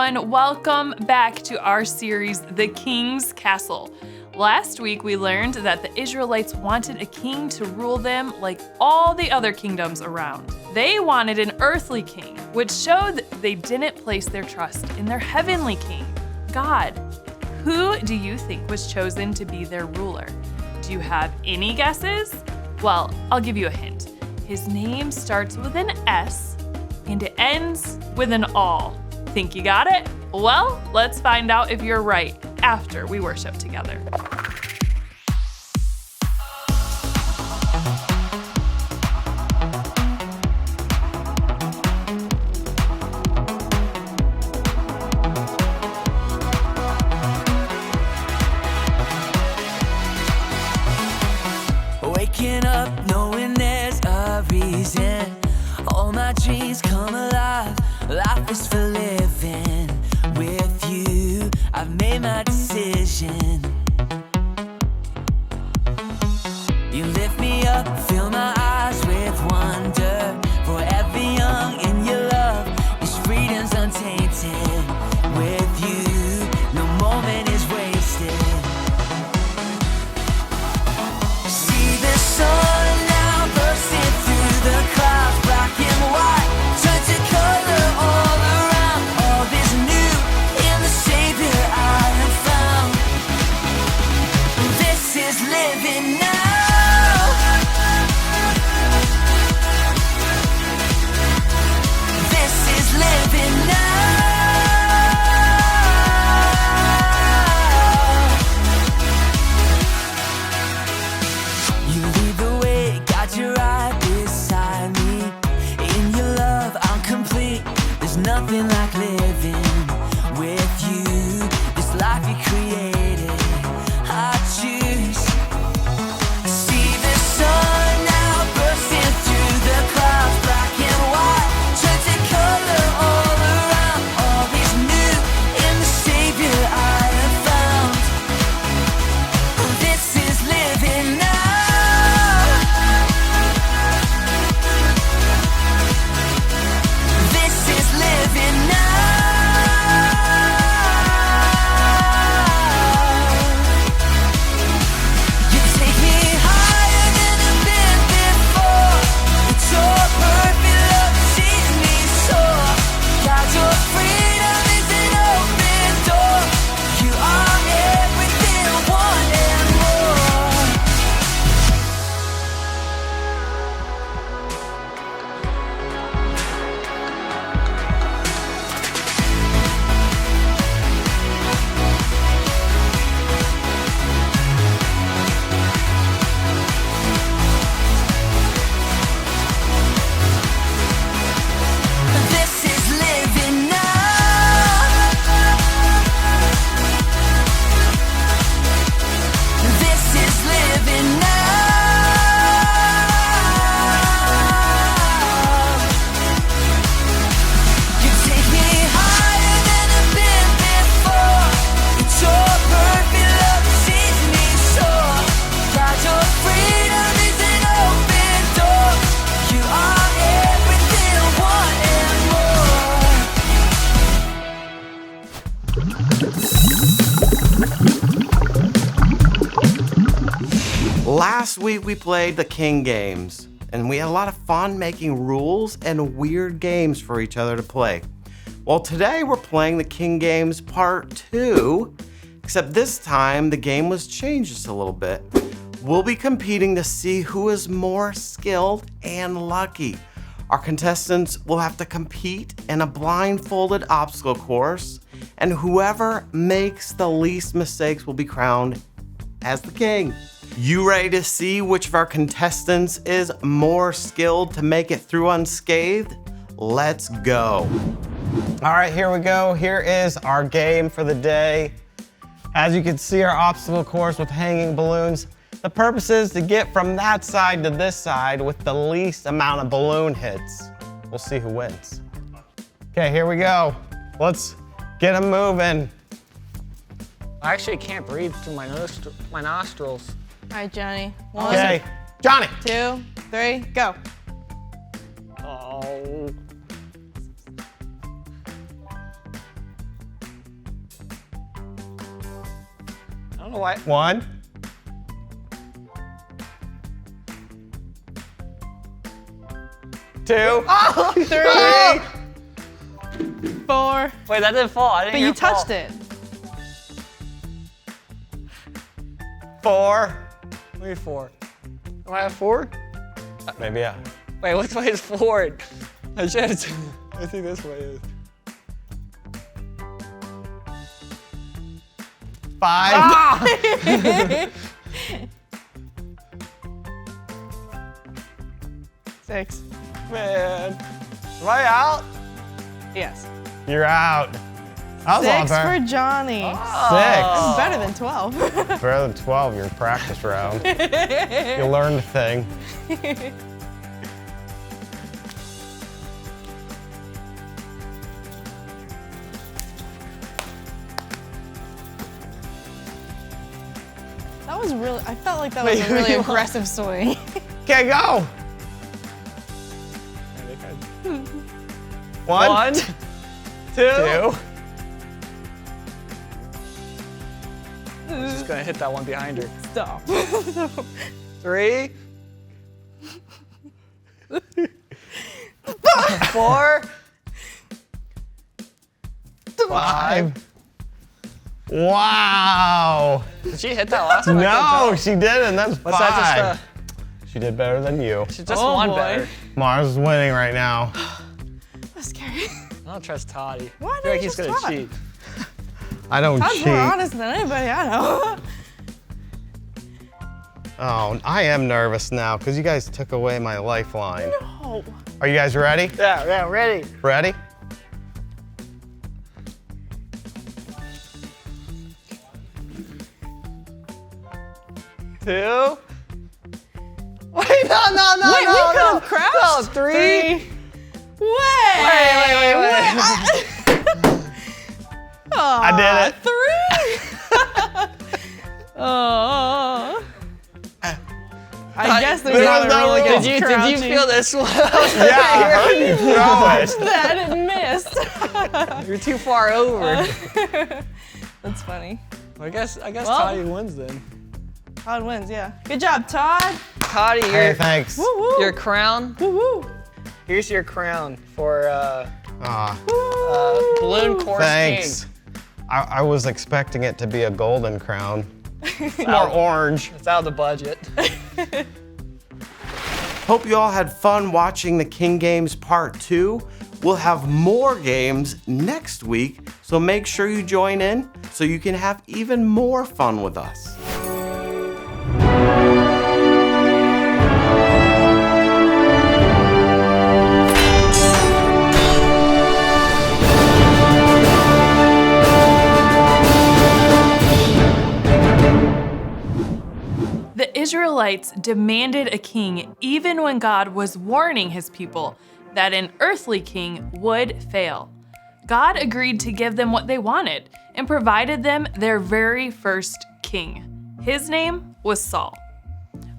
everyone. Welcome back to our series, The King's Castle. Last week, we learned that the Israelites wanted a king to rule them like all the other kingdoms around. They wanted an earthly king, which showed they didn't place their trust in their heavenly king, God. Who do you think was chosen to be their ruler? Do you have any guesses? Well, I'll give you a hint. His name starts with an S and it ends with an all. Think you got it? Well, let's find out if you're right after we worship together. Waking up knowing there's a reason. All my dreams come alive. Life is for living. With you, I've made my decision. You lift me up, fill my eyes with wonder. Forever young in your love, this freedom's untainted. With you, no moment is wasted. See the sun now bursting through the clouds, black and white, turn to color all around. All is new in the Savior I have found. This is living now. This is living now. You lead the way, got you right beside me. In your love, I'm complete. There's nothing like living with you. This life you created, I choose. See the sun now bursting through the clouds, black and white, turn to color all around. All is new in the Savior I have found. This is living now. This is living now. You take me higher than I've been before. It's your perfect love that sees me soar. God, your freedom is an open door. You are everything I want and more. This is living now. This is living now. You take me higher than I've been before. It's your perfect love that sees me soar. God, your freedom is an open door. You are everything I want and more. Last week we played the King games, and we had a lot of fun making rules and weird games for each other to play. Well, today we're playing the King games part 2, except this time the game was changed just a little bit. We'll be competing to see who is more skilled and lucky. Our contestants will have to compete in a blindfolded obstacle course, and whoever makes the least mistakes will be crowned as the king. You ready to see which of our contestants is more skilled to make it through unscathed? Let's go. All right, here we go. Here is our game for the day. As you can see, our obstacle course with hanging balloons. The purpose is to get from that side to this side with the least amount of balloon hits. We'll see who wins. Okay, here we go. Let's get them moving. I actually can't breathe through my nostrils. All right, Johnny. 1, Okay, Johnny. 2, 3, go. Oh. What? 1, 2, 3, 4. Wait, that didn't fall. I didn't But hear you it fall. touched it. 4. Maybe 4. Am I at 4? Maybe yeah. Wait, which way is forward? I think this way is. 5. 6. Man. Am I out? Yes. You're out. That was 6 all for fair. Johnny. 6. Better than 12. Better than 12, your practice round. You learned a thing. That was really, I felt like that was a really aggressive swing. Okay, go. 1, 2. 2. She's gonna hit that one behind her. Stop. 3. 4. 5. Wow. Did she hit that last one? I couldn't No, tell. she didn't. That's 5. What's that She did better than you. she just Oh, won boy. better. Mars is winning right now. That's scary. I don't trust Toddy. Why I feel like don't he's you gonna trust Todd? cheat. I don't Todd's cheat. more honest than anybody I know. Oh, I am nervous now because you guys took away my lifeline. No. Are you guys ready? Yeah, ready. Ready? Two. Wait, no. Wait, we could have crouched. No, 3. Wait. Wait. I did it. 3. Oh. I guess there's There not was a no rule rule. against Did you crouching. feel this one? Yeah, I heard you throw it. That it missed. You're too far over. That's funny. I guess Well. Toddy wins then. Todd wins, yeah. Good job, Todd. Toddy, Hey, thanks. Woo woo. your crown. Woo woo. Here's your crown for Ah, balloon course thanks. king. I was expecting it to be a golden crown. More orange. It's out of the budget. Hope you all had fun watching the King Games Part 2. We'll have more games next week, so make sure you join in so you can have even more fun with us. The Israelites demanded a king even when God was warning his people that an earthly king would fail. God agreed to give them what they wanted and provided them their very first king. His name was Saul.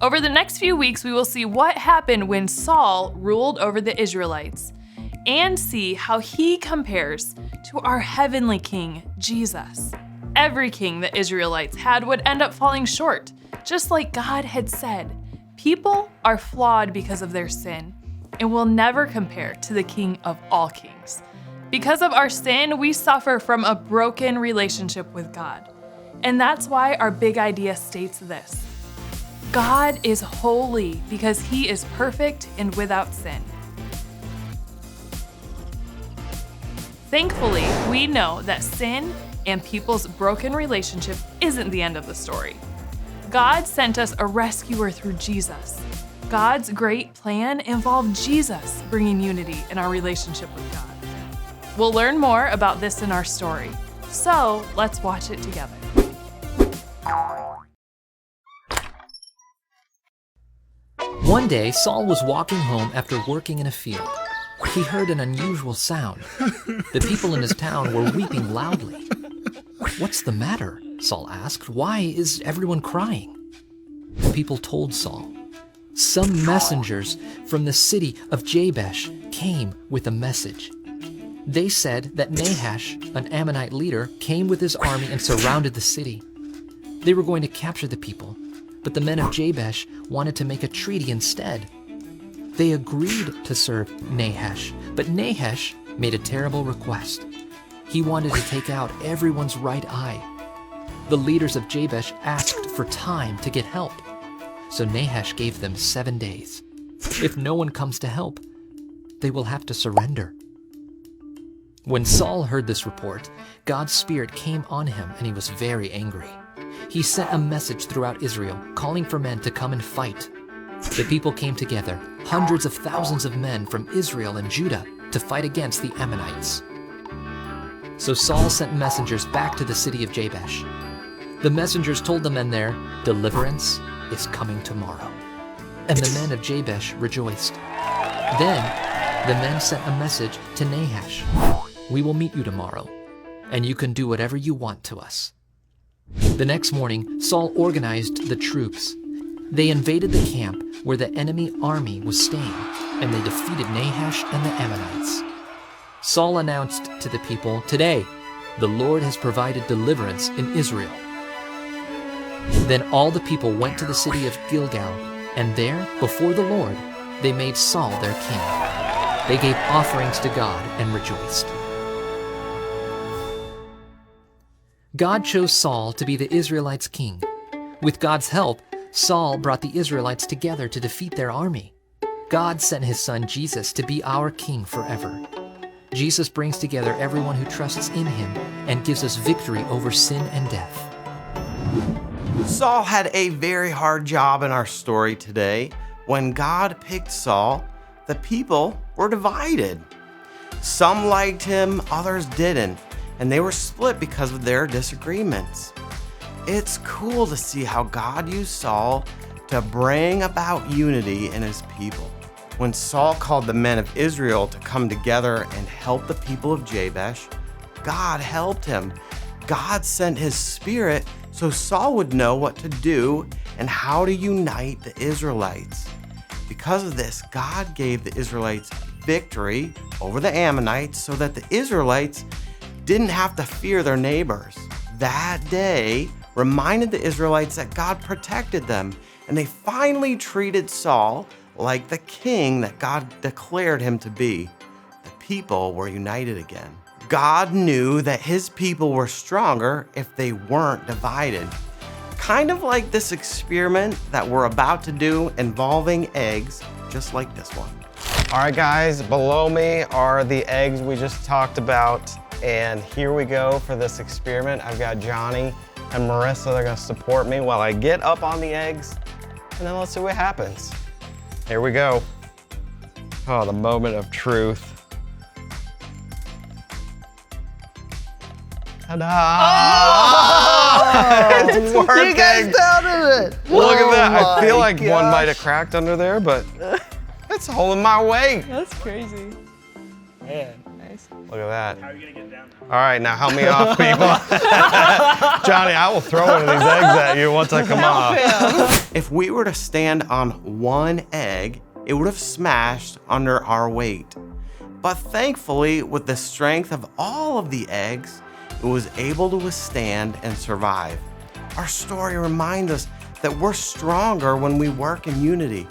Over the next few weeks, we will see what happened when Saul ruled over the Israelites and see how he compares to our heavenly king, Jesus. Every king the Israelites had would end up falling short, just like God had said. People are flawed because of their sin and will never compare to the King of all kings. Because of our sin, we suffer from a broken relationship with God. And that's why our big idea states this: God is holy because he is perfect and without sin. Thankfully, we know that sin and people's broken relationship isn't the end of the story. God sent us a rescuer through Jesus. God's great plan involved Jesus bringing unity in our relationship with God. We'll learn more about this in our story, so let's watch it together. One day, Saul was walking home after working in a field. He heard an unusual sound. The people in his town were weeping loudly. "What's the matter?" Saul asked. "Why is everyone crying?" The people told Saul. Some messengers from the city of Jabesh came with a message. They said that Nahash, an Ammonite leader, came with his army and surrounded the city. They were going to capture the people, but the men of Jabesh wanted to make a treaty instead. They agreed to serve Nahash, but Nahash made a terrible request. He wanted to take out everyone's right eye. The leaders of Jabesh asked for time to get help, so Nahash gave them 7 days. If no one comes to help, they will have to surrender. When Saul heard this report, God's Spirit came on him and he was very angry. He sent a message throughout Israel, calling for men to come and fight. The people came together, hundreds of thousands of men from Israel and Judah, to fight against the Ammonites. So Saul sent messengers back to the city of Jabesh. The messengers told the men there, "Deliverance is coming tomorrow." And the men of Jabesh rejoiced. Then the men sent a message to Nahash, "We will meet you tomorrow, and you can do whatever you want to us." The next morning, Saul organized the troops. They invaded the camp where the enemy army was staying, and they defeated Nahash and the Ammonites. Saul announced to the people, "Today, the Lord has provided deliverance in Israel." Then all the people went to the city of Gilgal, and there, before the Lord, they made Saul their king. They gave offerings to God and rejoiced. God chose Saul to be the Israelites' king. With God's help, Saul brought the Israelites together to defeat their army. God sent his son Jesus to be our king forever. Jesus brings together everyone who trusts in him and gives us victory over sin and death. Saul had a very hard job in our story today. When God picked Saul, the people were divided. Some liked him, others didn't, and they were split because of their disagreements. It's cool to see how God used Saul to bring about unity in his people. When Saul called the men of Israel to come together and help the people of Jabesh, God helped him. God sent his Spirit so Saul would know what to do and how to unite the Israelites. Because of this, God gave the Israelites victory over the Ammonites so that the Israelites didn't have to fear their neighbors. That day reminded the Israelites that God protected them, and they finally treated Saul like the king that God declared him to be. The people were united again. God knew that his people were stronger if they weren't divided. Kind of like this experiment that we're about to do involving eggs, just like this one. All right, guys, below me are the eggs we just talked about. And here we go for this experiment. I've got Johnny and Marissa. They're gonna support me while I get up on the eggs, and then let's see what happens. Here we go. Oh, the moment of truth. Ta-da! Oh! It's working. You guys doubted it. Look at that. Oh I feel my like one might have cracked under there, but it's holding my weight. That's crazy. Man. Nice. Look at that. How are you gonna get down? All right, now help me off, people. Johnny, I will throw one of these eggs at you once I come off. If we were to stand on one egg, it would have smashed under our weight. But thankfully, with the strength of all of the eggs, it was able to withstand and survive. Our story reminds us that we're stronger when we work in unity.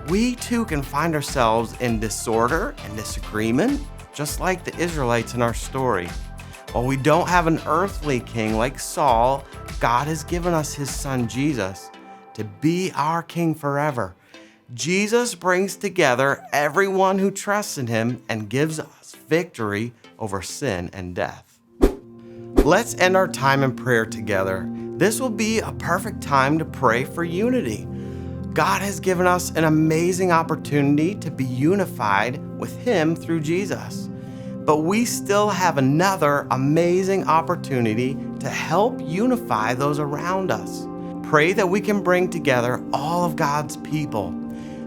We too can find ourselves in disorder and disagreement, just like the Israelites in our story. While we don't have an earthly king like Saul, God has given us his son Jesus to be our king forever. Jesus brings together everyone who trusts in him and gives us victory over sin and death. Let's end our time in prayer together. This will be a perfect time to pray for unity. God has given us an amazing opportunity to be unified with him through Jesus. But we still have another amazing opportunity to help unify those around us. Pray that we can bring together all of God's people.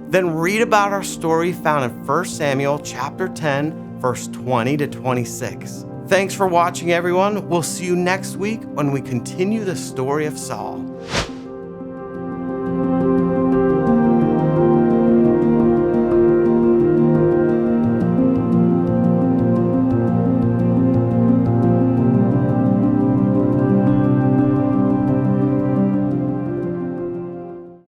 Then read about our story found in 1 Samuel chapter 10, verse 20 to 26. Thanks for watching, everyone. We'll see you next week when we continue the story of Saul.